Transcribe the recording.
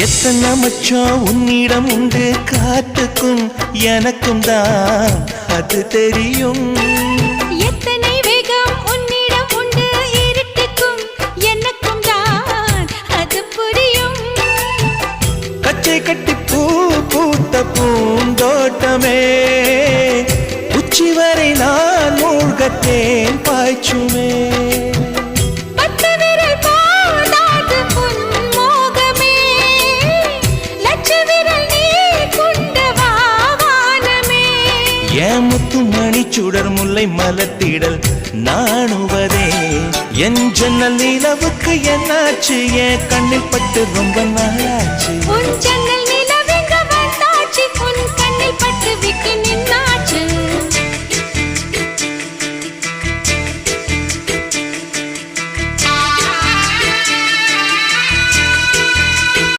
எத்தனை மச்சம் உன்னிடம் உண்டு காத்துக்கும் எனக்கும் தான் அது தெரியும். எத்தனை வேகம் உன்னிடம் உண்டு இருட்டுக்கும் எனக்கும் தான் அது புரியும். கச்சை கட்டி பூ பூத்த பூந்தோட்டமே உச்சி வரை நான் மூழ்கத்தேன் பாய்ச்சுமே. முத்துமணி சுடர் முல்லை மலத்திடல் நாணுவதே என் ஜன்னல் நிலவுக்கு என்னாச்சு? என் கண்ணில் பட்டு ரொம்ப நாளாச்சு. உன் ஜன்னல்